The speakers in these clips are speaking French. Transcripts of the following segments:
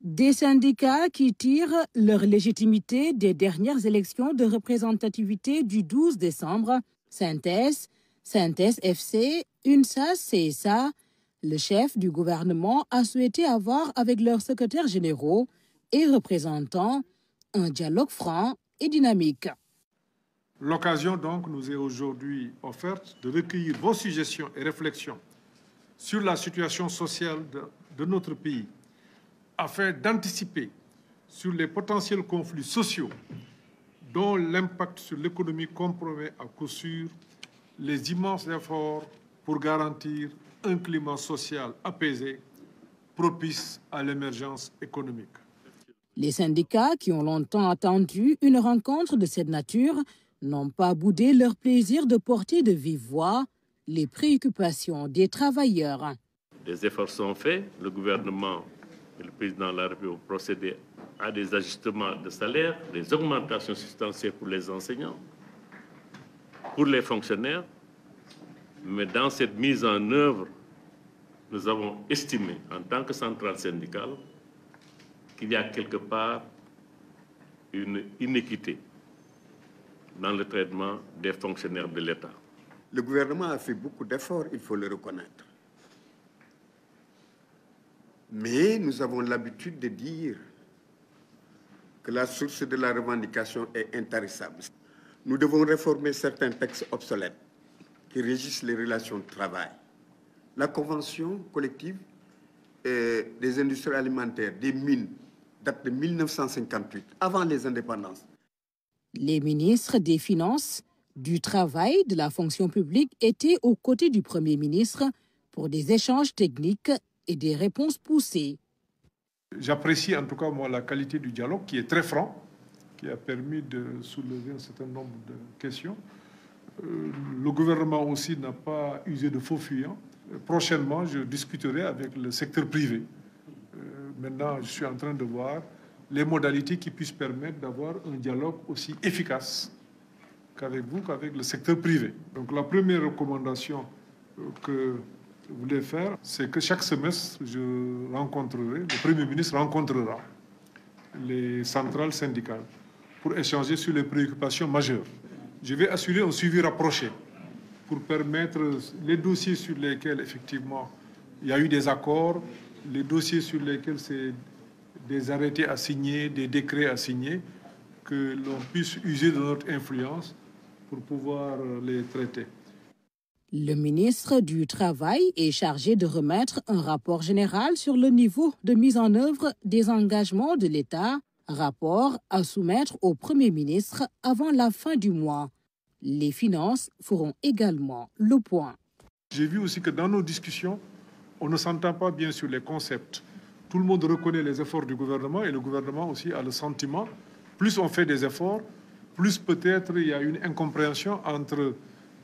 Des syndicats qui tirent leur légitimité des dernières élections de représentativité du 12 décembre, Synthèse, Synthèse FC, UNSAS, CSA, le chef du gouvernement a souhaité avoir avec leurs secrétaires généraux et représentants un dialogue franc et dynamique. L'occasion donc nous est aujourd'hui offerte de recueillir vos suggestions et réflexions sur la situation sociale de notre pays, afin d'anticiper sur les potentiels conflits sociaux dont l'impact sur l'économie compromet à coup sûr les immenses efforts pour garantir un climat social apaisé, propice à l'émergence économique. Les syndicats qui ont longtemps attendu une rencontre de cette nature n'ont pas boudé leur plaisir de porter de vive voix les préoccupations des travailleurs. Des efforts sont faits, le gouvernement et le président de la République ont procédé à des ajustements de salaire, des augmentations substantielles pour les enseignants, pour les fonctionnaires. Mais dans cette mise en œuvre, nous avons estimé, en tant que centrale syndicale, qu'il y a quelque part une inéquité dans le traitement des fonctionnaires de l'État. Le gouvernement a fait beaucoup d'efforts, il faut le reconnaître. Mais nous avons l'habitude de dire que la source de la revendication est intarissable. Nous devons réformer certains textes obsolètes qui régissent les relations de travail. La convention collective des industries alimentaires, des mines, date de 1958, avant les indépendances. Les ministres des Finances, du Travail, de la fonction publique étaient aux côtés du Premier ministre pour des échanges techniques et des réponses poussées. J'apprécie en tout cas moi la qualité du dialogue qui est très franc, qui a permis de soulever un certain nombre de questions. Le gouvernement aussi n'a pas usé de faux fuyants. Prochainement, je discuterai avec le secteur privé. Maintenant, je suis en train de voir les modalités qui puissent permettre d'avoir un dialogue aussi efficace qu'avec vous, qu'avec le secteur privé. Donc la première recommandation que je voulais faire, c'est que chaque semestre, le Premier ministre rencontrera les centrales syndicales pour échanger sur les préoccupations majeures. Je vais assurer un suivi rapproché pour permettre les dossiers sur lesquels, effectivement, il y a eu des accords, les dossiers sur lesquels c'est des arrêtés à signer, des décrets à signer, que l'on puisse user de notre influence pour pouvoir les traiter. Le ministre du Travail est chargé de remettre un rapport général sur le niveau de mise en œuvre des engagements de l'État, rapport à soumettre au Premier ministre avant la fin du mois. Les finances feront également le point. J'ai vu aussi que dans nos discussions, on ne s'entend pas bien sur les concepts. Tout le monde reconnaît les efforts du gouvernement et le gouvernement aussi a le sentiment, plus on fait des efforts, plus peut-être il y a une incompréhension entre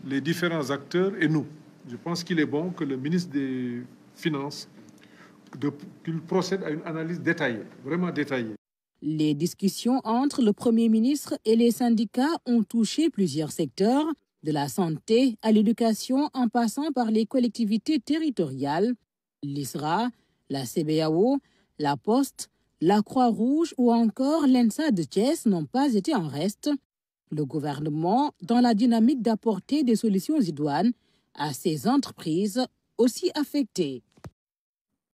les différents acteurs et nous. Je pense qu'il est bon que le ministre des Finances qu'il procède à une analyse détaillée, vraiment détaillée. Les discussions entre le Premier ministre et les syndicats ont touché plusieurs secteurs, de la santé à l'éducation en passant par les collectivités territoriales, l'ISRA, la CBAO, la Poste, la Croix-Rouge ou encore l'ENSA de Thiès n'ont pas été en reste. Le gouvernement, dans la dynamique d'apporter des solutions idoines à ces entreprises aussi affectées.